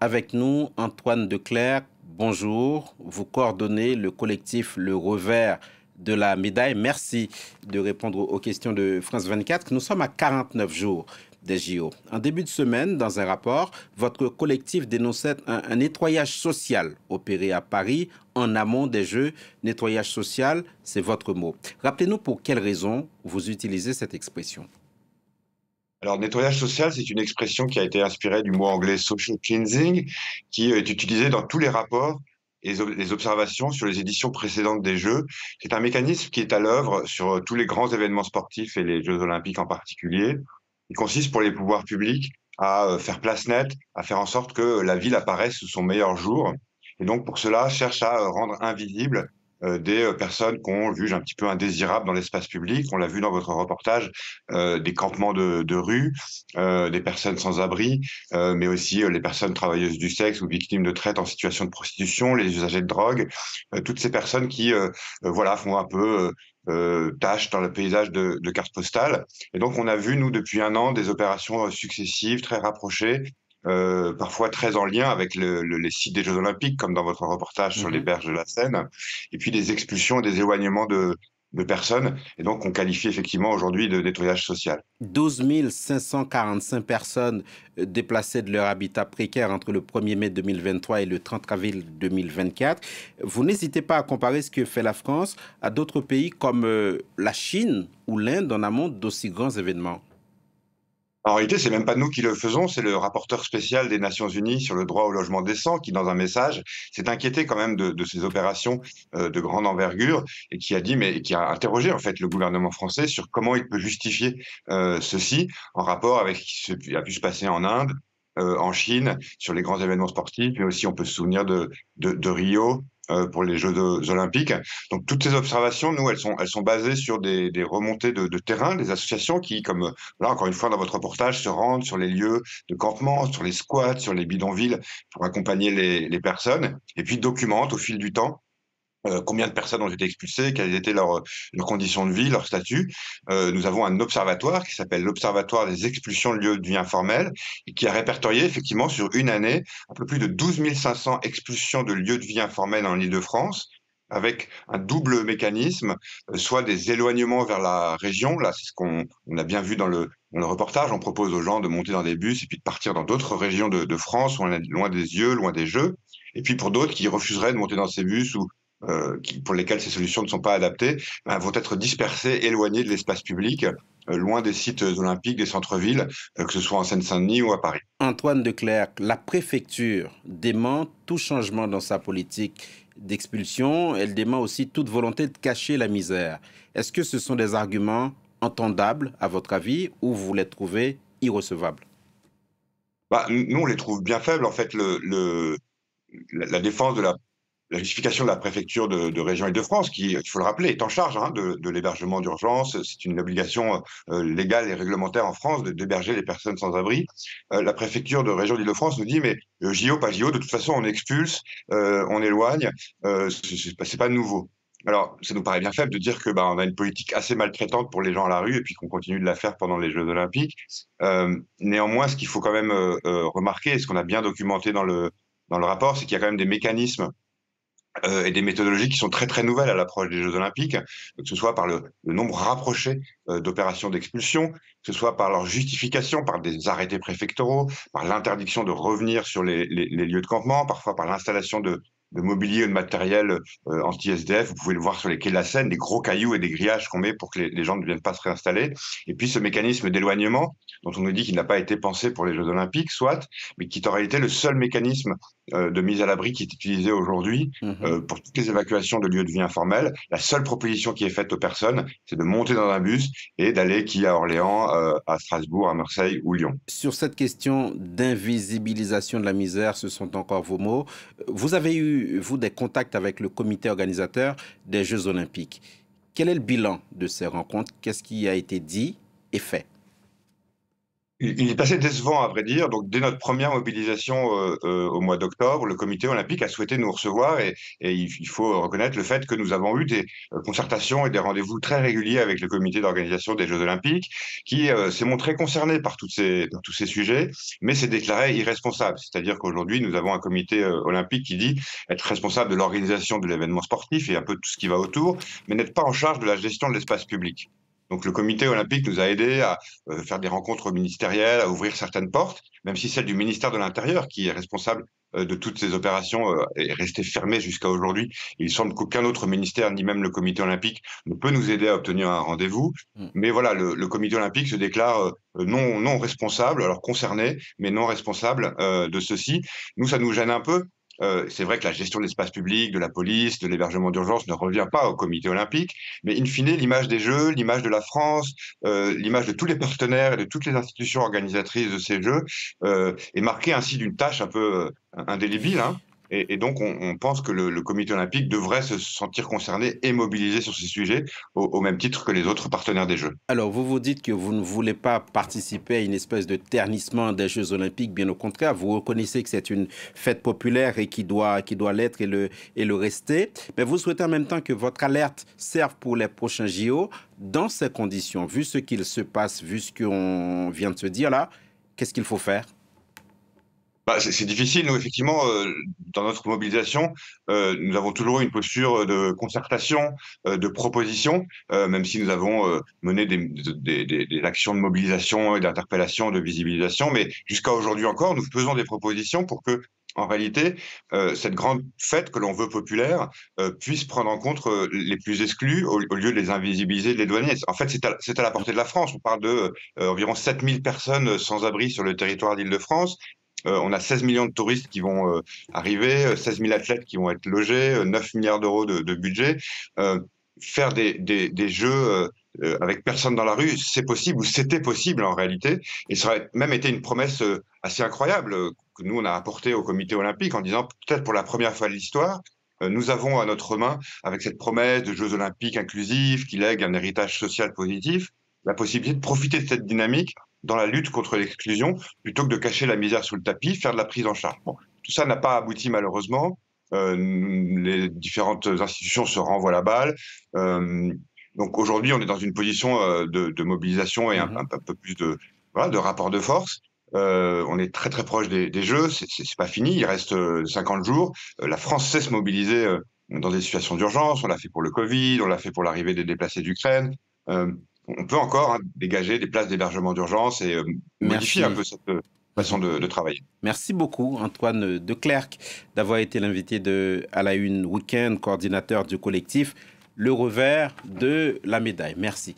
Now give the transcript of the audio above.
Avec nous, Antoine Declercq, bonjour. Vous coordonnez le collectif Le Revers de la médaille. Merci de répondre aux questions de France 24. Nous sommes à 49 jours des JO. En début de semaine, dans un rapport, votre collectif dénonçait un nettoyage social opéré à Paris en amont des Jeux. Nettoyage social, c'est votre mot. Rappelez-nous pour quelles raisons vous utilisez cette expression. Alors, nettoyage social, c'est une expression qui a été inspirée du mot anglais social cleansing, qui est utilisé dans tous les rapports et les observations sur les éditions précédentes des Jeux. C'est un mécanisme qui est à l'œuvre sur tous les grands événements sportifs et les Jeux olympiques en particulier. Il consiste pour les pouvoirs publics à faire place nette, à faire en sorte que la ville apparaisse sous son meilleur jour. Et donc, pour cela, cherche à rendre invisibles des personnes qu'on juge un petit peu indésirables dans l'espace public. On l'a vu dans votre reportage, des campements de rue, des personnes sans abri, mais aussi les personnes travailleuses du sexe ou victimes de traite en situation de prostitution, les usagers de drogue, toutes ces personnes qui voilà, font un peu tâche dans le paysage de cartes postales. Et donc, on a vu, nous, depuis un an, des opérations successives, très rapprochées, parfois très en lien avec les sites des Jeux Olympiques, comme dans votre reportage sur les berges de la Seine, et puis des expulsions et des éloignements de personnes. Et donc, on qualifie effectivement aujourd'hui de nettoyage social. 12 545 personnes déplacées de leur habitat précaire entre le 1er mai 2023 et le 30 avril 2024. Vous n'hésitez pas à comparer ce que fait la France à d'autres pays comme la Chine ou l'Inde en amont d'aussi grands événements. En réalité, c'est même pas nous qui le faisons, c'est le rapporteur spécial des Nations Unies sur le droit au logement décent qui, dans un message, s'est inquiété quand même de ces opérations de grande envergure et qui a dit, mais qui a interrogé en fait le gouvernement français sur comment il peut justifier ceci en rapport avec ce qui a pu se passer en Inde, en Chine, sur les grands événements sportifs, mais aussi on peut se souvenir de Rio. Pour les Jeux olympiques. Donc toutes ces observations, nous, elles sont basées sur des remontées de terrain, des associations qui, comme là, encore une fois, dans votre reportage, se rendent sur les lieux de campement, sur les squats, sur les bidonvilles, pour accompagner les personnes, et puis documentent au fil du temps combien de personnes ont été expulsées, quelles étaient leurs conditions de vie, leur statut. Nous avons un observatoire qui s'appelle l'Observatoire des expulsions de lieux de vie informels et qui a répertorié effectivement sur une année un peu plus de 12 500 expulsions de lieux de vie informels en Île-de-France, avec un double mécanisme, soit des éloignements vers la région, là c'est ce qu'on a bien vu dans le reportage, on propose aux gens de monter dans des bus et puis de partir dans d'autres régions de France, où on est loin des yeux, loin des jeux, et puis pour d'autres qui refuseraient de monter dans ces bus ou pour lesquels ces solutions ne sont pas adaptées, vont être dispersés, éloignés de l'espace public, loin des sites olympiques, des centres-villes, que ce soit en Seine-Saint-Denis ou à Paris. Antoine Declercq, la préfecture dément tout changement dans sa politique d'expulsion. Elle dément aussi toute volonté de cacher la misère. Est-ce que ce sont des arguments entendables, à votre avis, ou vous les trouvez irrecevables? Nous, on les trouve bien faibles. En fait, la défense de la justification de la préfecture de région Île-de-France, qui, il faut le rappeler, est en charge de l'hébergement d'urgence. C'est une obligation légale et réglementaire en France d'héberger les personnes sans abri. La préfecture de région d'Île-de-France nous dit, mais JO, pas JO, de toute façon, on expulse, on éloigne, c'est pas nouveau. Alors, ça nous paraît bien faible de dire que on a une politique assez maltraitante pour les gens à la rue et puis qu'on continue de la faire pendant les Jeux Olympiques. Néanmoins, ce qu'il faut quand même remarquer, et ce qu'on a bien documenté dans le rapport, c'est qu'il y a quand même des mécanismes et des méthodologies qui sont très très nouvelles à l'approche des Jeux Olympiques, que ce soit par le nombre rapproché d'opérations d'expulsion, que ce soit par leur justification, par des arrêtés préfectoraux, par l'interdiction de revenir sur les lieux de campement, parfois par l'installation de mobilier ou de matériel anti-SDF. Vous pouvez le voir sur les quais de la Seine, des gros cailloux et des grillages qu'on met pour que les gens ne viennent pas se réinstaller. Et puis ce mécanisme d'éloignement, dont on nous dit qu'il n'a pas été pensé pour les Jeux Olympiques, soit, mais qui est en réalité le seul mécanisme de mise à l'abri qui est utilisé aujourd'hui pour toutes les évacuations de lieux de vie informels. La seule proposition qui est faite aux personnes, c'est de monter dans un bus et d'aller à Orléans, à Strasbourg, à Marseille ou Lyon. Sur cette question d'invisibilisation de la misère, ce sont encore vos mots. Vous avez eu, vous, des contacts avec le comité organisateur des Jeux Olympiques. Quel est le bilan de ces rencontres? Qu'est-ce qui a été dit et fait? Il est assez décevant, à vrai dire. Donc, dès notre première mobilisation au mois d'octobre, le comité olympique a souhaité nous recevoir et il faut reconnaître le fait que nous avons eu des concertations et des rendez-vous très réguliers avec le comité d'organisation des Jeux olympiques, qui s'est montré concerné par par tous ces sujets, mais s'est déclaré irresponsable. C'est-à-dire qu'aujourd'hui, nous avons un comité olympique qui dit être responsable de l'organisation de l'événement sportif et un peu de tout ce qui va autour, mais n'être pas en charge de la gestion de l'espace public. Donc le comité olympique nous a aidés à faire des rencontres ministérielles, à ouvrir certaines portes, même si celle du ministère de l'Intérieur, qui est responsable de toutes ces opérations, est restée fermée jusqu'à aujourd'hui. Il semble qu'aucun autre ministère, ni même le comité olympique, ne peut nous aider à obtenir un rendez-vous. Mm. Mais voilà, le comité olympique se déclare non responsable, alors concerné, mais non responsable de ceci. Nous, ça nous gêne un peu. C'est vrai que la gestion de l'espace public, de la police, de l'hébergement d'urgence ne revient pas au comité olympique, mais in fine, l'image des Jeux, l'image de la France, l'image de tous les partenaires et de toutes les institutions organisatrices de ces Jeux est marquée ainsi d'une tâche un peu indélébile, hein. Et donc, on pense que le comité olympique devrait se sentir concerné et mobilisé sur ces sujets au même titre que les autres partenaires des Jeux. Alors, vous vous dites que vous ne voulez pas participer à une espèce de ternissement des Jeux olympiques, bien au contraire, vous reconnaissez que c'est une fête populaire et qui doit l'être et le rester, mais vous souhaitez en même temps que votre alerte serve pour les prochains JO. Dans ces conditions, vu ce qu'il se passe, vu ce qu'on vient de se dire là, qu'est-ce qu'il faut faire? Bah, c'est difficile. Nous, effectivement, dans notre mobilisation, nous avons toujours eu une posture de concertation, de proposition, même si nous avons mené des actions de mobilisation et d'interpellation, de visibilisation. Mais jusqu'à aujourd'hui encore, nous faisons des propositions pour que, en réalité, cette grande fête que l'on veut populaire puisse prendre en compte les plus exclus au lieu de les invisibiliser, de les douanier. En fait, c'est à la portée de la France. On parle de environ 7000 personnes sans abri sur le territoire d'Île-de-France. On a 16 millions de touristes qui vont arriver, 16 000 athlètes qui vont être logés, 9 milliards d'euros de budget. Faire des jeux avec personne dans la rue, c'est possible, ou c'était possible en réalité. Et ça aurait même été une promesse assez incroyable que nous, on a apportée au comité olympique en disant, peut-être pour la première fois de l'histoire, nous avons à notre main, avec cette promesse de Jeux olympiques inclusifs qui lèguent un héritage social positif, la possibilité de profiter de cette dynamique dans la lutte contre l'exclusion, plutôt que de cacher la misère sous le tapis, faire de la prise en charge. Bon, tout ça n'a pas abouti malheureusement. Les différentes institutions se renvoient la balle. Donc aujourd'hui, on est dans une position de mobilisation et un peu plus voilà, de rapport de force. On est très très proche des Jeux, c'est pas fini, il reste 50 jours. La France sait se mobiliser dans des situations d'urgence, on l'a fait pour le Covid, on l'a fait pour l'arrivée des déplacés d'Ukraine. On peut encore dégager des places d'hébergement d'urgence et modifier un Merci. peu cette façon de travailler. Merci beaucoup, Antoine Declercq, d'avoir été l'invité de À la Une Week-end, coordinateur du collectif Le Revers de la Médaille. Merci.